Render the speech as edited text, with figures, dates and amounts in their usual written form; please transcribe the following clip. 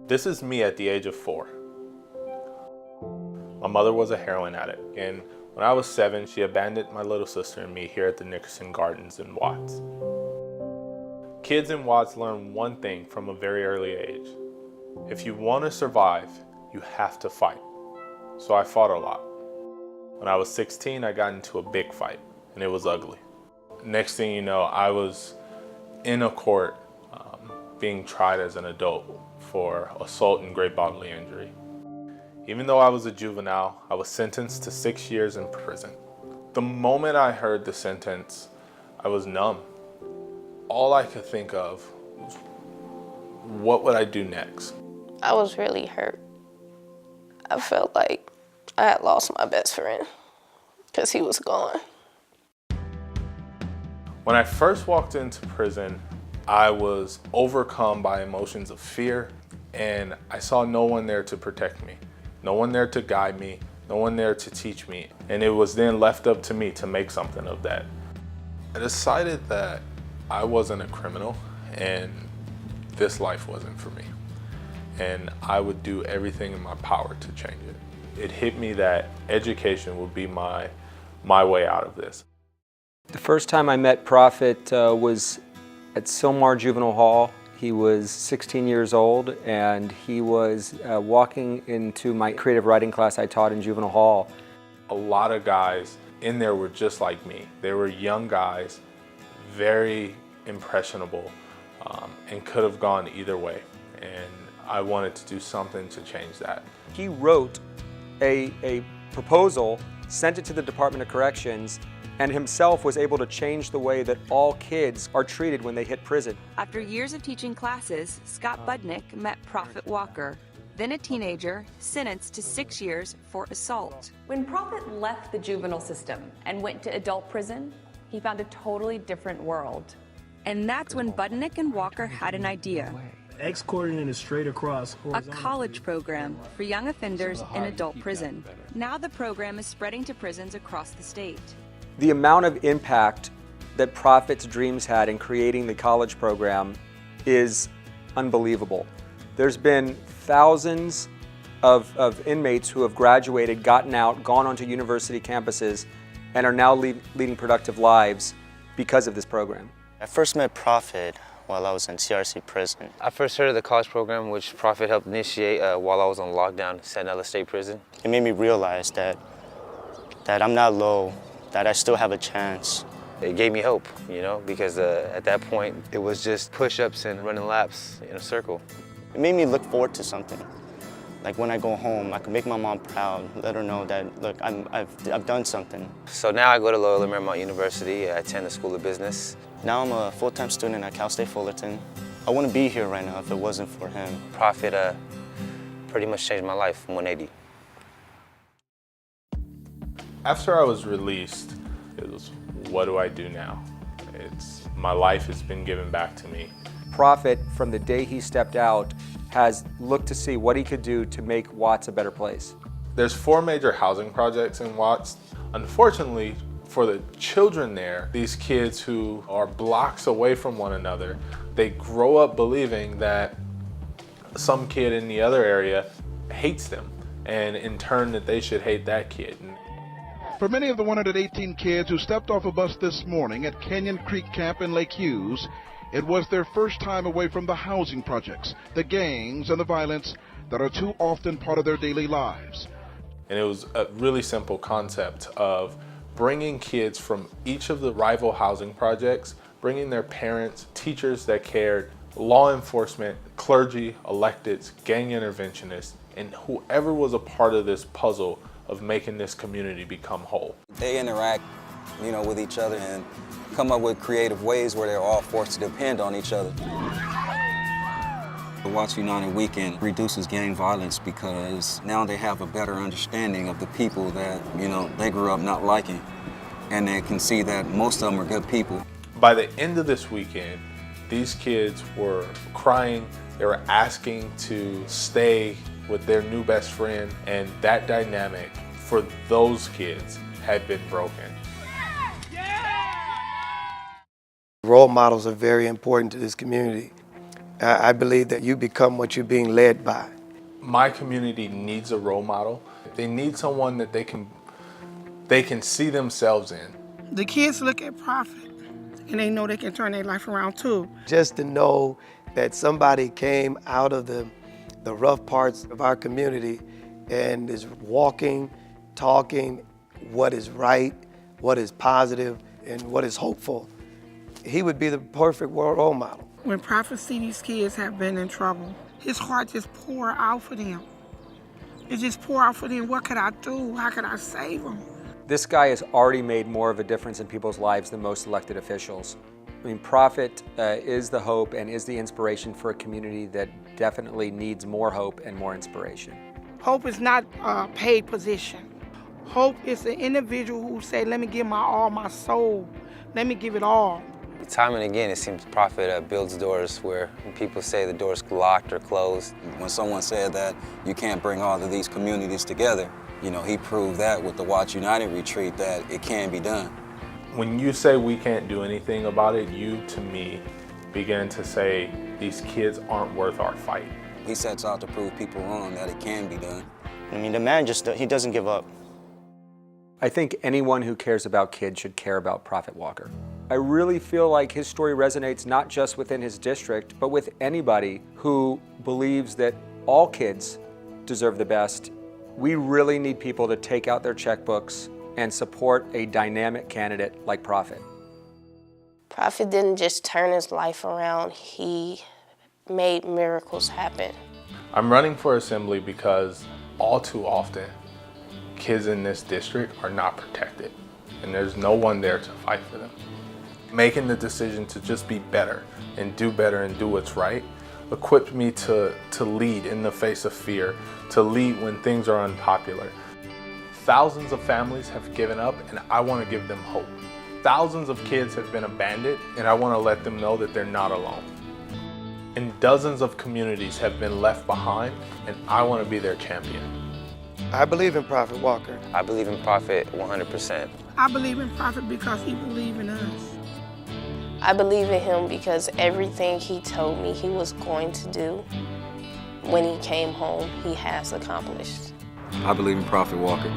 This is me at the age of 4. My mother was a heroin addict, and when I was 7, she abandoned my little sister and me here at the Nickerson Gardens in Watts. Kids in Watts learn one thing from a very early age. If you want to survive, you have to fight. So I fought a lot. When I was 16, I got into a big fight, and it was ugly. Next thing you know, I was in a court being tried as an adult for assault and great bodily injury. Even though I was a juvenile, I was sentenced to 6 years in prison. The moment I heard the sentence, I was numb. All I could think of was, what would I do next? I was really hurt. I felt like I had lost my best friend because he was gone. When I first walked into prison, I was overcome by emotions of fear, and I saw no one there to protect me, no one there to guide me, no one there to teach me. And it was then left up to me to make something of that. I decided that I wasn't a criminal and this life wasn't for me. And I would do everything in my power to change it. It hit me that education would be my way out of this. The first time I met Prophet was at Sylmar Juvenile Hall. He was 16 years old, and he was walking into my creative writing class I taught in Juvenile Hall. A lot of guys in there were just like me. They were young guys, very impressionable, and could have gone either way. And I wanted to do something to change that. He wrote a proposal, sent it to the Department of Corrections, and himself was able to change the way that all kids are treated when they hit prison. After years of teaching classes, Scott Budnick met Prophet Walker, then a teenager, sentenced to 6 years for assault. When Prophet left the juvenile system and went to adult prison, he found a totally different world. And that's when Budnick and Walker had an idea. X-coordinate is straight across. A college program for young offenders in adult prison. Now the program is spreading to prisons across the state. The amount of impact that Prophet's dreams had in creating the college program is unbelievable. There's been thousands of inmates who have graduated, gotten out, gone onto university campuses, and are now leading productive lives because of this program. I first met Prophet while I was in CRC prison. I first heard of the college program, which Prophet helped initiate while I was on lockdown at Sanella State Prison. It made me realize that I'm not low, that I still have a chance. It gave me hope, you know, because at that point, it was just push-ups and running laps in a circle. It made me look forward to something. Like when I go home, I can make my mom proud, let her know that, look, I've done something. So now I go to Loyola Marymount University. I attend the School of Business. Now I'm a full-time student at Cal State Fullerton. I wouldn't be here right now if it wasn't for him. Prophet pretty much changed my life from 180. After I was released, it was, what do I do now? My life has been given back to me. Prophet, from the day he stepped out, has looked to see what he could do to make Watts a better place. There's 4 major housing projects in Watts. Unfortunately, for the children there, these kids who are blocks away from one another, they grow up believing that some kid in the other area hates them, and in turn that they should hate that kid. For many of the 118 kids who stepped off a bus this morning at Canyon Creek Camp in Lake Hughes, it was their first time away from the housing projects, the gangs, and the violence that are too often part of their daily lives. And it was a really simple concept of bringing kids from each of the rival housing projects, bringing their parents, teachers that cared, law enforcement, clergy, electeds, gang interventionists, and whoever was a part of this puzzle of making this community become whole. They interact, with each other and come up with creative ways where they're all forced to depend on each other. The Watts United Weekend reduces gang violence because now they have a better understanding of the people that, they grew up not liking. And they can see that most of them are good people. By the end of this weekend, these kids were crying, they were asking to stay with their new best friend, and that dynamic for those kids had been broken. Role models are very important to this community. I believe that you become what you're being led by. My community needs a role model. They need someone that they can see themselves in. The kids look at Prophet and they know they can turn their life around too. Just to know that somebody came out of the rough parts of our community and is walking, talking what is right, what is positive, and what is hopeful. He would be the perfect role model. When Prophet see these kids have been in trouble, his heart just pour out for them. It just pour out for them. What could I do? How could I save them? This guy has already made more of a difference in people's lives than most elected officials. I mean, Prophet is the hope and is the inspiration for a community that definitely needs more hope and more inspiration. Hope is not a paid position. Hope is an individual who say, let me give my all, my soul. Let me give it all. Time and again, it seems Prophet builds doors where people say the door's locked or closed. When someone said that you can't bring all of these communities together, you know, he proved that with the Watts United retreat that it can be done. When you say we can't do anything about it, you, to me, begin to say these kids aren't worth our fight. He sets out to prove people wrong that it can be done. I mean, the man he doesn't give up. I think anyone who cares about kids should care about Prophet Walker. I really feel like his story resonates not just within his district, but with anybody who believes that all kids deserve the best. We really need people to take out their checkbooks and support a dynamic candidate like Prophet. Prophet didn't just turn his life around, he made miracles happen. I'm running for assembly because all too often, kids in this district are not protected, and there's no one there to fight for them. Making the decision to just be better and do what's right equipped me to lead in the face of fear, to lead when things are unpopular. Thousands of families have given up, and I want to give them hope. Thousands of kids have been abandoned, and I want to let them know that they're not alone. And dozens of communities have been left behind, and I want to be their champion. I believe in Prophet Walker. I believe in Prophet 100%. I believe in Prophet because he believes in us. I believe in him because everything he told me he was going to do, when he came home, he has accomplished. I believe in Prophet Walker.